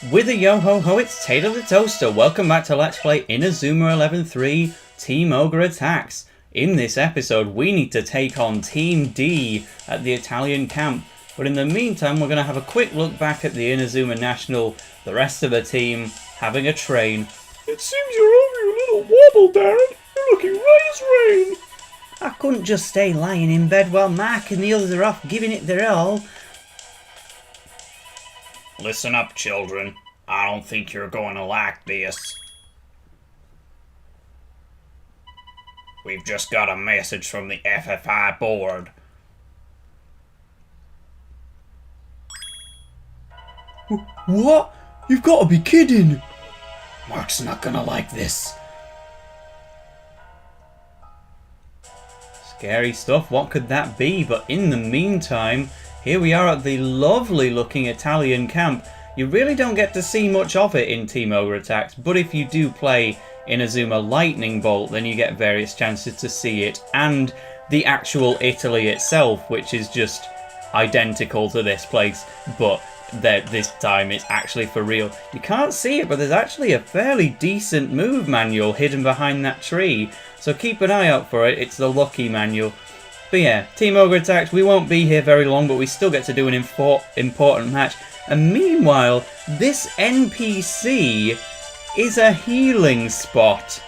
With a yo-ho-ho, it's Tato the Toaster. Welcome back to Let's Play Inazuma 11-3 Team Ogre Attacks. In this episode, we need to take on Team D at the Italian camp. But in the meantime, we're going to have a quick look back at the Inazuma National, the rest of the team having a train. It seems you're over your little wobble, Darren. You're looking right as rain. I couldn't just stay lying in bed while Mark and the others are off giving it their all. Listen up, children. I don't think you're going to like this. We've just got a message from the FFI board. What? You've got to be kidding. Mark's not gonna like this. Scary stuff, what could that be? But in the meantime, here we are at the lovely looking Italian camp. You really don't get to see much of it in Team Ogre Attacks, but if you do play Inazuma Lightning Bolt, then you get various chances to see it, and the actual Italy itself, which is just identical to this place, but this time it's actually for real. You can't see it, but there's actually a fairly decent move manual hidden behind that tree, so keep an eye out for it. It's the Lucky manual. But yeah, Team Ogre Attacks, we won't be here very long, but we still get to do an important match. And meanwhile, this NPC is a healing spot.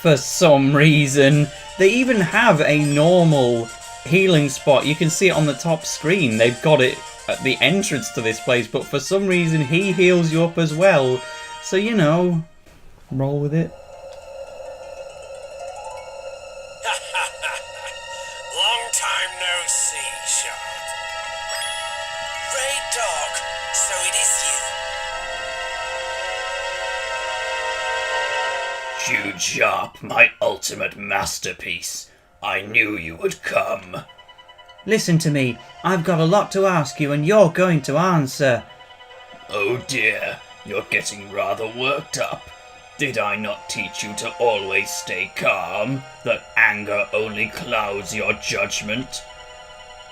For some reason, they even have a normal healing spot. You can see it on the top screen. They've got it at the entrance to this place, but for some reason he heals you up as well. So, you know, roll with it. Long time no see, Sharp. Ray Dog, so it is you. Jude Sharp, my ultimate masterpiece. I knew you would come. Listen to me, I've got a lot to ask you and you're going to answer. Oh dear, you're getting rather worked up. Did I not teach you to always stay calm? That anger only clouds your judgment?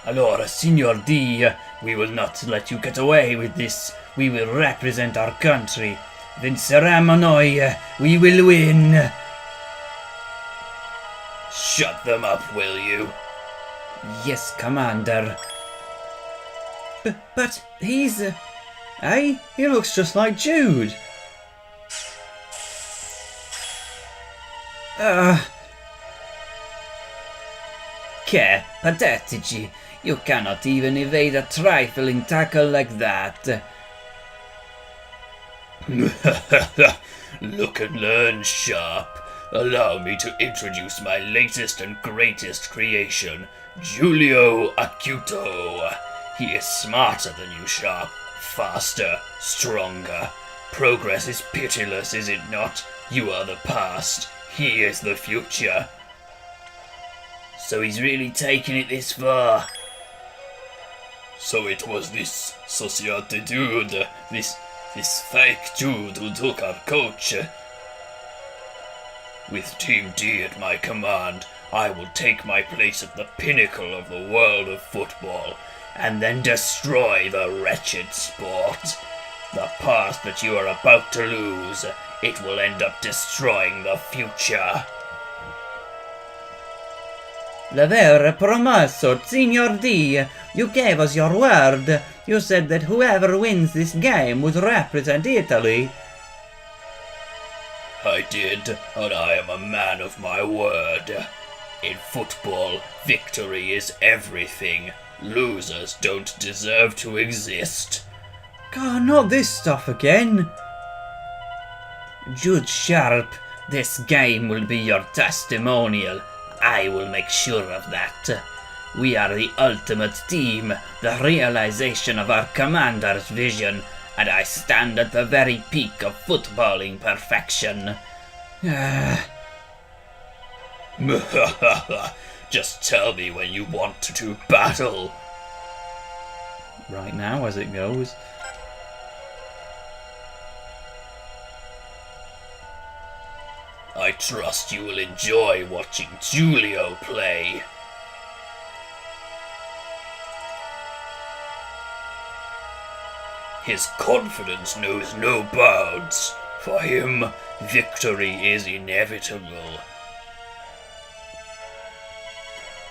Allora, Signor D, we will not let you get away with this. We will represent our country. Vinceremo noi. We will win. Shut them up, will you? Yes, Commander. But he's... Hey, he looks just like Jude. Che patetici. You cannot even evade a trifling tackle like that. Look and learn, Sharp. Allow me to introduce my latest and greatest creation, Giulio Acuto. He is smarter than you, Sharp. Faster, stronger. Progress is pitiless, is it not? You are the past. He is the future. So he's really taken it this far. So it was this Societe dude, this fake dude who took our coach. With Team D at my command, I will take my place at the pinnacle of the world of football, and then destroy the wretched sport. The past that you are about to lose, it will end up destroying the future. L'aver promesso, Signor D. You gave us your word. You said that whoever wins this game would represent Italy. I did, and I am a man of my word. In football, victory is everything. Losers don't deserve to exist. God, not this stuff again. Jude Sharp, this game will be your testimonial. I will make sure of that. We are the ultimate team, the realization of our commander's vision, and I stand at the very peak of footballing perfection. Just tell me when you want to battle. Right now, as it goes. I trust you will enjoy watching Giulio play. His confidence knows no bounds. For him, victory is inevitable.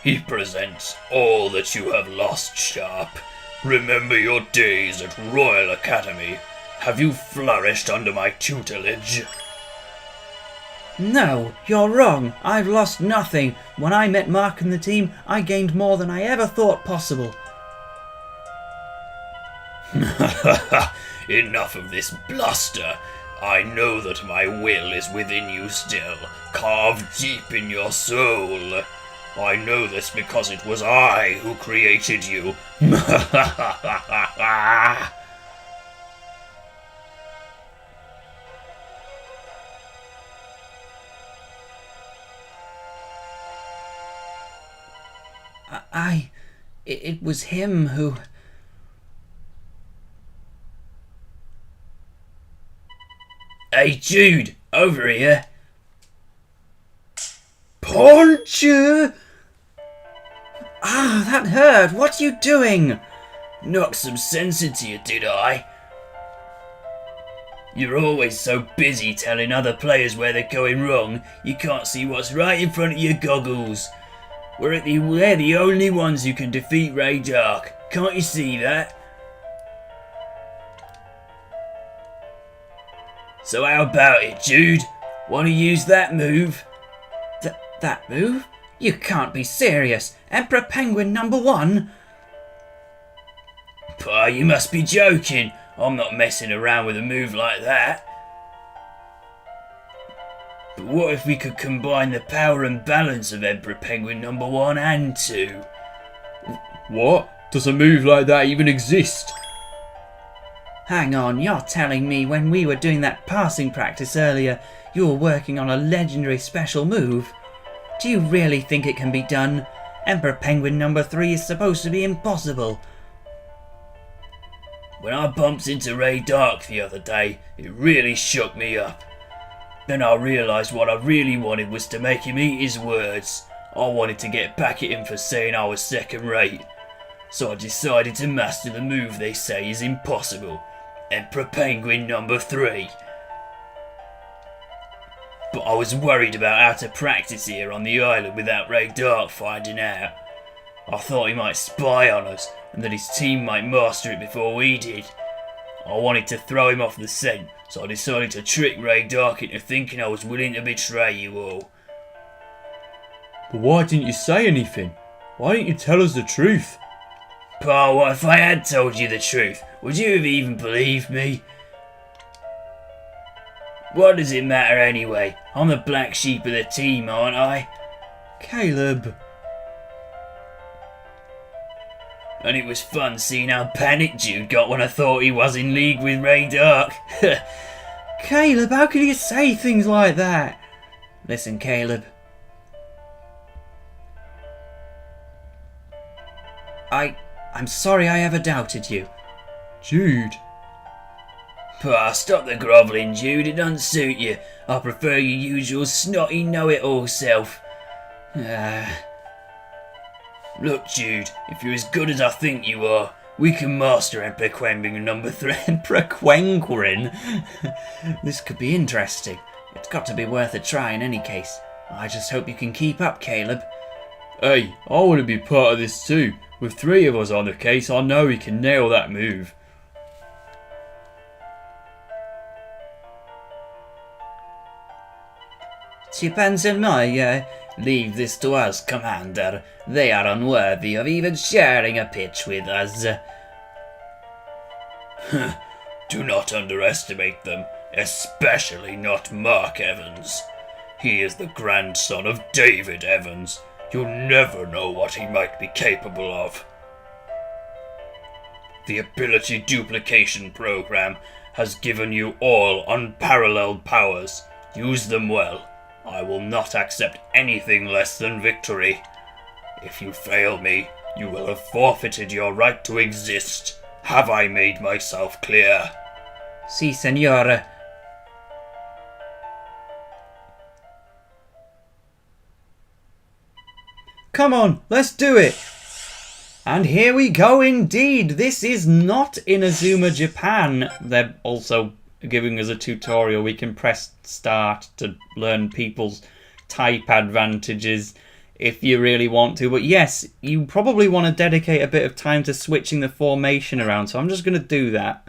He presents all that you have lost, Sharp. Remember your days at Royal Academy. Have you flourished under my tutelage? No, you're wrong. I've lost nothing. When I met Mark and the team, I gained more than I ever thought possible. Enough of this bluster. I know that my will is within you still, carved deep in your soul. I know this because it was I who created you. It was him who... Hey Jude, over here. Punch you! Ah, that hurt. What are you doing? Knocked some sense into you, did I? You're always so busy telling other players where they're going wrong, you can't see what's right in front of your goggles. We're the only ones who can defeat Ray Dark. Can't you see that? So how about it, Jude? Want to use that move? That move? You can't be serious. Emperor Penguin #1? Pah, you must be joking. I'm not messing around with a move like that. But what if we could combine the power and balance of Emperor Penguin #1 and 2? What? Does a move like that even exist? Hang on, you're telling me when we were doing that passing practice earlier, you were working on a legendary special move? Do you really think it can be done? Emperor Penguin #3 is supposed to be impossible. When I bumped into Ray Dark the other day, it really shook me up. Then I realised what I really wanted was to make him eat his words. I wanted to get back at him for saying I was second rate. So I decided to master the move they say is impossible. Emperor Penguin #3. But I was worried about how to practice here on the island without Ray Dark finding out. I thought he might spy on us and that his team might master it before we did. I wanted to throw him off the scent, so I decided to trick Ray Dark into thinking I was willing to betray you all. But why didn't you say anything? Why didn't you tell us the truth? Pa, what if I had told you the truth? Would you have even believed me? What does it matter anyway? I'm the black sheep of the team, aren't I? Caleb. And it was fun seeing how panicked Jude got when I thought he was in league with Ray Dark. Caleb, how could you say things like that? Listen, Caleb. I'm sorry I ever doubted you. Jude. Pa, stop the grovelling, Jude. It doesn't suit you. I prefer your usual snotty know-it-all self. Look, Jude, if you're as good as I think you are, we can master Emperor Penguin #3. Emperor Penguin? This could be interesting. It's got to be worth a try in any case. I just hope you can keep up, Caleb. Hey, I want to be part of this too. With 3 of us on the case, I know we can nail that move. Depends on my, leave this to us, Commander. They are unworthy of even sharing a pitch with us. Do not underestimate them, especially not Mark Evans. He is the grandson of David Evans. You'll never know what he might be capable of. The ability duplication program has given you all unparalleled powers. Use them well. I will not accept anything less than victory. If you fail me, you will have forfeited your right to exist. Have I made myself clear? Si, senor. Come on, let's do it! And here we go indeed. This is not Inazuma, Japan. They're also giving us a tutorial. We can press start to learn people's type advantages if you really want to. But yes, you probably want to dedicate a bit of time to switching the formation around. So I'm just going to do that.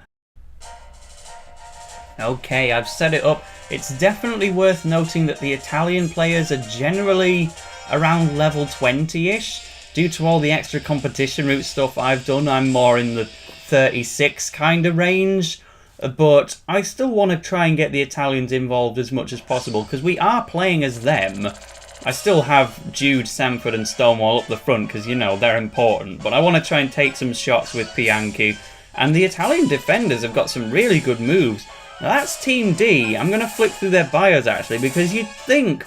Okay, I've set it up. It's definitely worth noting that the Italian players are generally around level 20-ish. Due to all the extra competition route stuff I've done, I'm more in the 36 kind of range. But I still want to try and get the Italians involved as much as possible, because we are playing as them. I still have Jude, Samford and Stonewall up the front, because, you know, they're important. But I want to try and take some shots with Bianchi. And the Italian defenders have got some really good moves. Now that's Team D. I'm going to flip through their bios, actually, because you'd think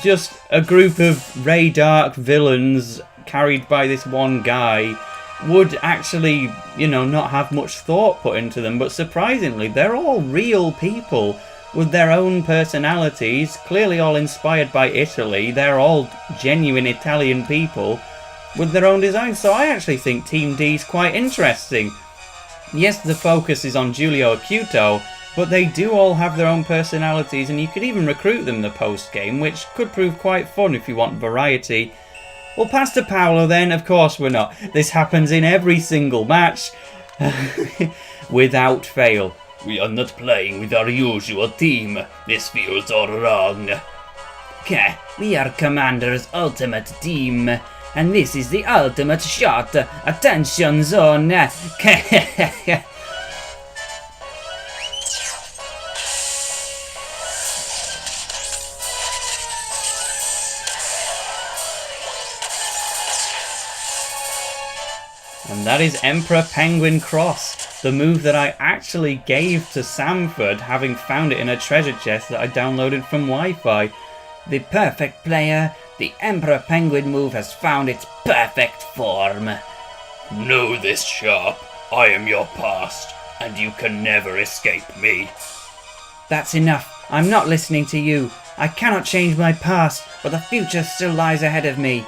just a group of Ray Dark villains carried by this one guy would actually, you know, not have much thought put into them, but surprisingly they're all real people with their own personalities, clearly all inspired by Italy. They're all genuine Italian people with their own design, so I actually think Team D is quite interesting. Yes, the focus is on Giulio Acuto, but they do all have their own personalities, and you could even recruit them the post-game, which could prove quite fun if you want variety. We'll pass to Paolo then. Of course we're not. This happens in every single match. Without fail. We are not playing with our usual team. This feels all wrong. Okay, we are Commander's ultimate team. And this is the ultimate shot. Attention zone. And that is Emperor Penguin Cross, the move that I actually gave to Samford, having found it in a treasure chest that I downloaded from Wi-Fi. The perfect player, the Emperor Penguin move has found its perfect form. Know this, Sharp. I am your past, and you can never escape me. That's enough. I'm not listening to you. I cannot change my past, but the future still lies ahead of me.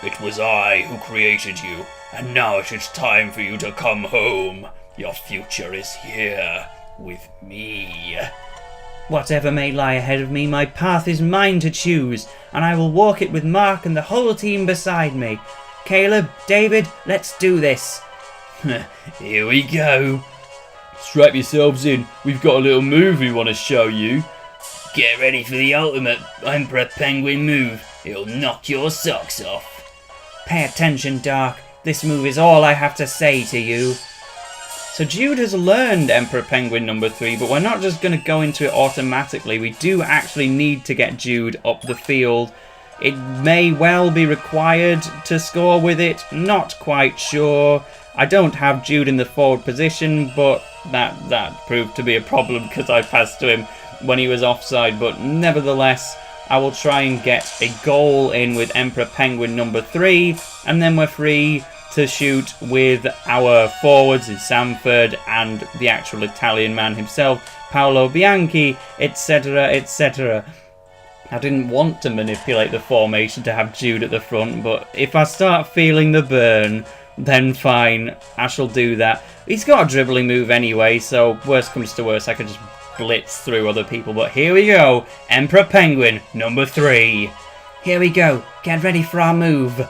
It was I who created you, and now it is time for you to come home. Your future is here, with me. Whatever may lie ahead of me, my path is mine to choose, and I will walk it with Mark and the whole team beside me. Caleb, David, let's do this. Here we go. Strap yourselves in. We've got a little move we want to show you. Get ready for the ultimate Emperor Penguin move. It'll knock your socks off. Pay attention, Dark. This move is all I have to say to you. So Jude has learned Emperor Penguin number 3, but we're not just going to go into it automatically. We do actually need to get Jude up the field. It may well be required to score with it, not quite sure. I don't have Jude in the forward position, but that proved to be a problem because I passed to him when he was offside. But nevertheless, I will try and get a goal in with Emperor Penguin number 3, and then we're free to shoot with our forwards in Samford and the actual Italian man himself, Paolo Bianchi, etc, etc. I didn't want to manipulate the formation to have Jude at the front, but if I start feeling the burn, then fine, I shall do that. He's got a dribbling move anyway, so worst comes to worst, I could just blitz through other people. But here we go, Emperor Penguin number 3. Here we go, get ready for our move.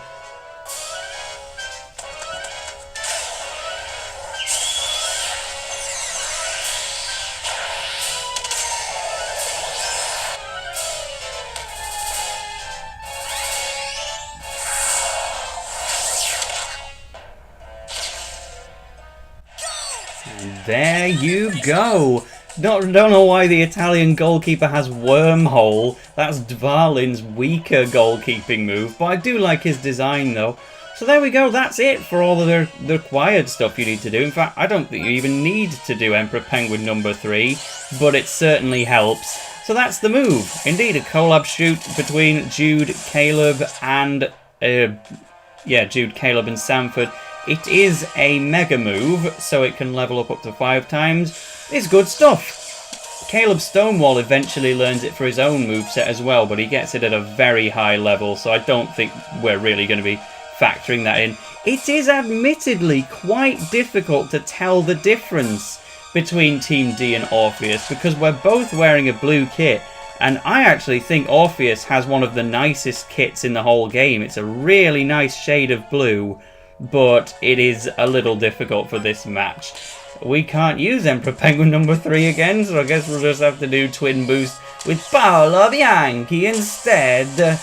There you go. Don't know why the Italian goalkeeper has Wormhole. That's Dvalin's weaker goalkeeping move, but I do like his design though. So there we go, that's it for all of the required stuff you need to do. In fact, I don't think you even need to do Emperor Penguin number 3, but it certainly helps. So that's the move. Indeed, a collab shoot between Jude, Caleb, and Jude, Caleb, and Samford. It is a mega move, so it can level up to 5 times. It's good stuff. Caleb Stonewall eventually learns it for his own moveset as well, but he gets it at a very high level, so I don't think we're really going to be factoring that in. It is admittedly quite difficult to tell the difference between Team D and Orpheus because we're both wearing a blue kit, and I actually think Orpheus has one of the nicest kits in the whole game. It's a really nice shade of blue, but it is a little difficult for this match. We can't use Emperor Penguin number 3 again, so I guess we'll just have to do Twin Boost with Paolo Bianchi instead.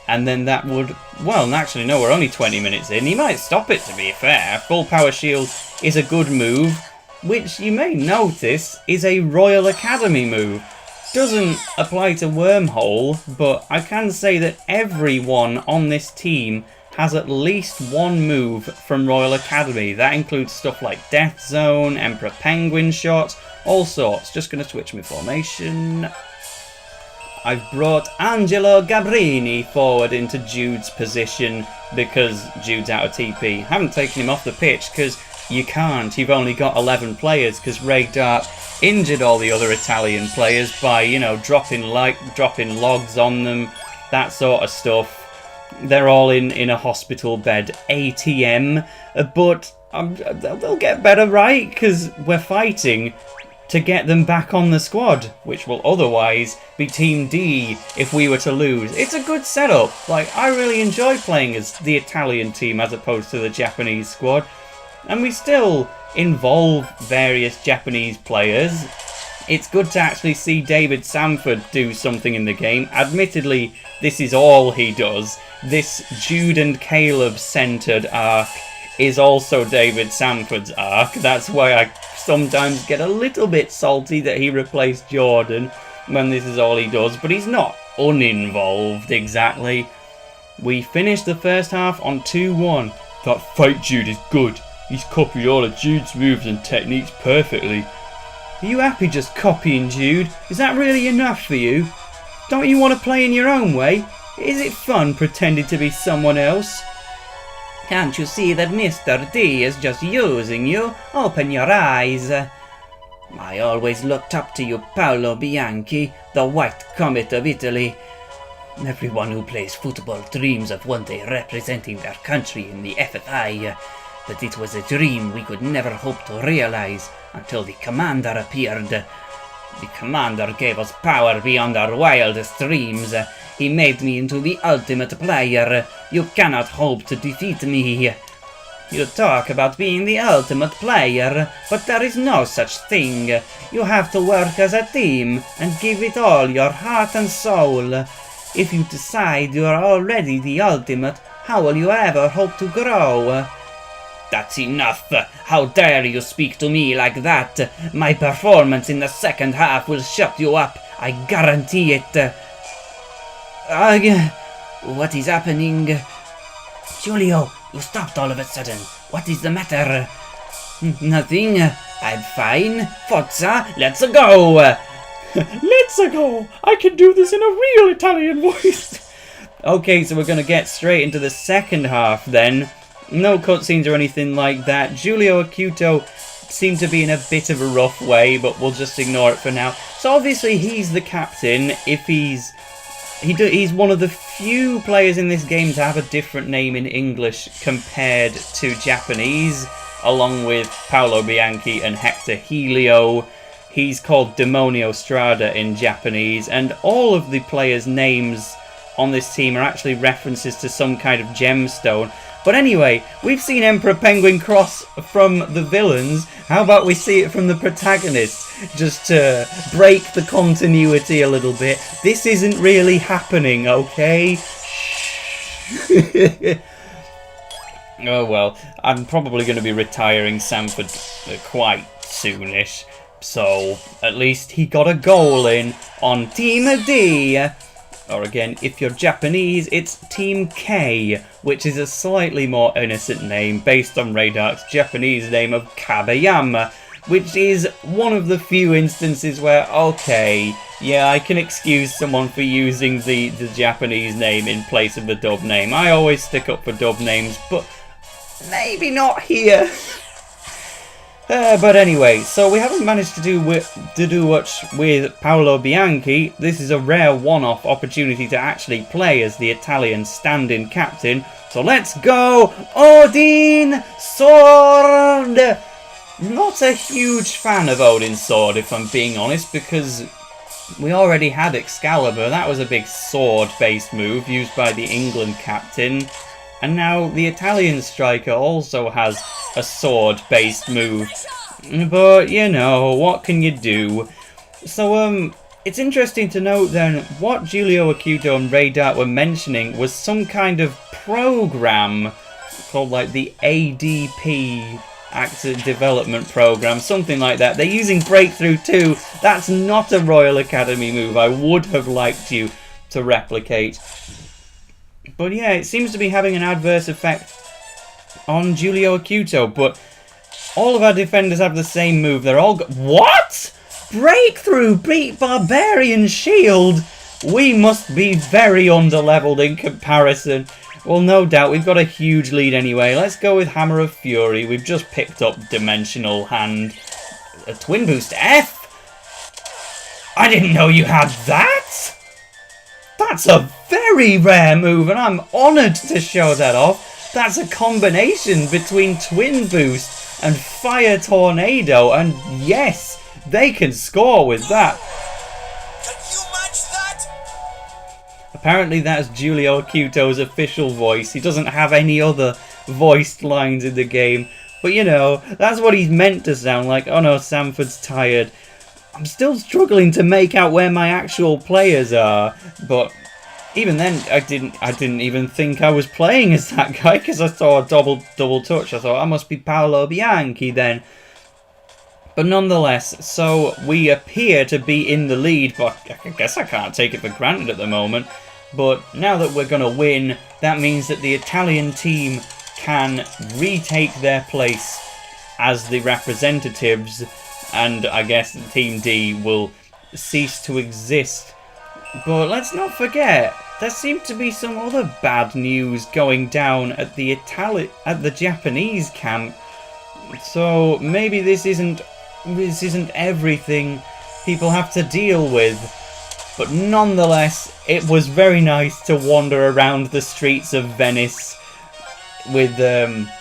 And then that would... Well, actually, no, we're only 20 minutes in. He might stop it, to be fair. Full Power Shield is a good move, which you may notice is a Royal Academy move. Doesn't apply to Wormhole, but I can say that everyone on this team has at least one move from Royal Academy. That includes stuff like Death Zone, Emperor Penguin Shot, all sorts. Just going to switch my formation. I've brought Angelo Gabrini forward into Jude's position because Jude's out of TP. Haven't taken him off the pitch because you can't. You've only got 11 players because Ray Dart injured all the other Italian players by, you know, dropping logs on them, that sort of stuff. They're all in a hospital bed ATM, but they'll get better, right? Because we're fighting to get them back on the squad, which will otherwise be Team D if we were to lose. It's a good setup. Like, I really enjoy playing as the Italian team as opposed to the Japanese squad. And we still involve various Japanese players. It's good to actually see David Samford do something in the game. Admittedly, this is all he does. This Jude and Caleb centered arc is also David Samford's arc. That's why I sometimes get a little bit salty that he replaced Jordan when this is all he does, but he's not uninvolved exactly. We finished the first half on 2-1. That fake Jude is good. He's copied all of Jude's moves and techniques perfectly. Are you happy just copying Jude? Is that really enough for you? Don't you want to play in your own way? Is it fun pretending to be someone else? Can't you see that Mr. D is just using you? Open your eyes. I always looked up to you, Paolo Bianchi, the White Comet of Italy. Everyone who plays football dreams of one day representing their country in the FFI. But it was a dream we could never hope to realize until the Commander appeared. The Commander gave us power beyond our wildest dreams. He made me into the ultimate player. You cannot hope to defeat me. You talk about being the ultimate player, but there is no such thing. You have to work as a team and give it all your heart and soul. If you decide you are already the ultimate, how will you ever hope to grow? That's enough! How dare you speak to me like that? My performance in the second half will shut you up, I guarantee it. What is happening? Giulio, you stopped all of a sudden. What is the matter? Nothing. I'm fine. Forza, let's go! Let's go! I can do this in a real Italian voice. Okay, so we're going to get straight into the second half then. No cutscenes or anything like that. Giulio Acuto seemed to be in a bit of a rough way, but we'll just ignore it for now. So obviously he's the captain. If he's one of the few players in this game to have a different name in English compared to Japanese, along with Paolo Bianchi and Hector Helio. He's called Demonio Strada in Japanese, and all of the players' names on this team are actually references to some kind of gemstone. But anyway, we've seen Emperor Penguin cross from the villains. How about we see it from the protagonists? Just to break the continuity a little bit. This isn't really happening, okay? Oh well, I'm probably going to be retiring Samford quite soonish. So, at least he got a goal in on Team D. Or again, if you're Japanese, it's Team K, which is a slightly more innocent name based on Raydark's Japanese name of Kabayama, which is one of the few instances where, okay, yeah, I can excuse someone for using the Japanese name in place of the dub name. I always stick up for dub names, but maybe not here. But anyway, so we haven't managed to do much with Paolo Bianchi. This is a rare one-off opportunity to actually play as the Italian stand-in captain. So let's go, Odin Sword! Not a huge fan of Odin's Sword, if I'm being honest, because we already had Excalibur. That was a big sword-based move used by the England captain. And now the Italian striker also has a sword-based move. But, you know, what can you do? So, it's interesting to note then, what Giulio Acuto and Ray Dart were mentioning was some kind of program called, like, the ADP, Actor Development Program, something like that. They're using Breakthrough 2. That's not a Royal Academy move I would have liked you to replicate. But yeah, it seems to be having an adverse effect on Giulio Acuto, but all of our defenders have the same move. They're all what? Breakthrough beat Barbarian Shield? We must be very underleveled in comparison. Well, no doubt, we've got a huge lead anyway. Let's go with Hammer of Fury. We've just picked up Dimensional Hand. A Twin Boost F? I didn't know you had that! That's a very rare move, and I'm honoured to show that off. That's a combination between Twin Boost and Fire Tornado, and yes, they can score with that. Can you match that? Apparently that's Giulio Acuto's official voice. He doesn't have any other voiced lines in the game. But you know, that's what he's meant to sound like. Oh no, Samford's tired. I'm still struggling to make out where my actual players are, but even then, I didn't even think I was playing as that guy because I saw a double touch. I thought I must be Paolo Bianchi then. But nonetheless, so we appear to be in the lead, but I guess I can't take it for granted at the moment. But now that we're going to win, that means that the Italian team can retake their place as the representatives, and I guess Team D will cease to exist. But let's not forget, there seemed to be some other bad news going down at the Japanese camp. So maybe this isn't everything people have to deal with. But nonetheless, it was very nice to wander around the streets of Venice with,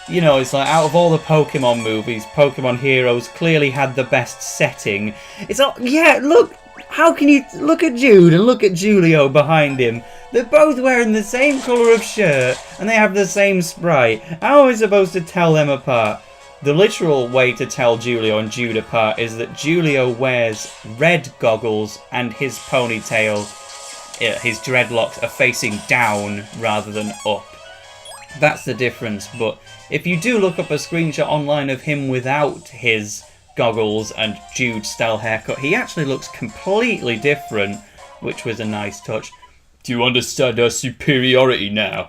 you know, it's like out of all the Pokemon movies, Pokemon Heroes clearly had the best setting. It's all, yeah, look, how can you, look at Jude and look at Giulio behind him. They're both wearing the same colour of shirt and they have the same sprite. How are we supposed to tell them apart? The literal way to tell Giulio and Jude apart is that Giulio wears red goggles and his ponytail, his dreadlocks are facing down rather than up. That's the difference, but if you do look up a screenshot online of him without his goggles and Jude style haircut, he actually looks completely different, which was a nice touch. Do you understand our superiority now?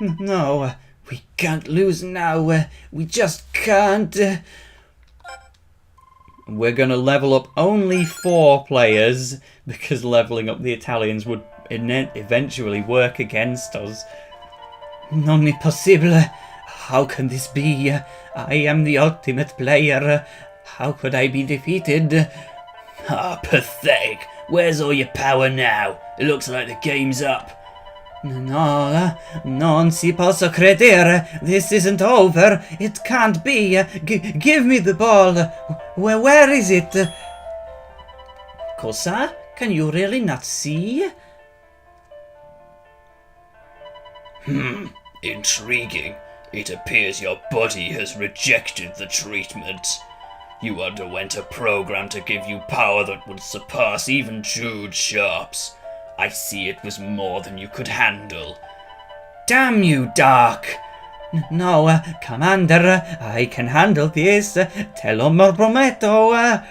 No, we can't lose now. We just can't. We're going to level up only 4 players, because leveling up the Italians would eventually work against us. Non è possible. How can this be? I am the ultimate player. How could I be defeated? Ah, pathetic. Where's all your power now? It looks like the game's up. No, non si posso credere. This isn't over. It can't be. Give me the ball. Where is it? Cosa? Can you really not see? Intriguing. It appears your body has rejected the treatment. You underwent a program to give you power that would surpass even Jude Sharp's. I see it was more than you could handle. Damn you, Dark! No, Commander, I can handle this. Te lo prometto.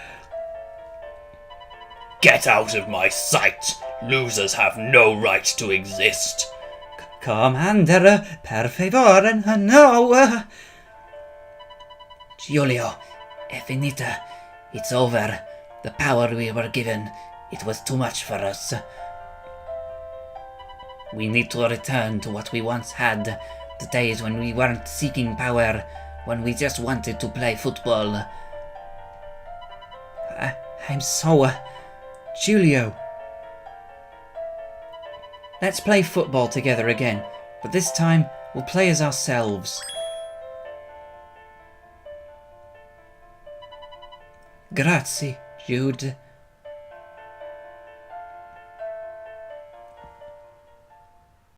Get out of my sight! Losers have no right to exist. Commander, per favore, no! Giulio, è finita. It's over. The power we were given, it was too much for us. We need to return to what we once had, the days when we weren't seeking power, when we just wanted to play football. I'm so... Giulio. Let's play football together again, but this time we'll play as ourselves. Grazie, Jude.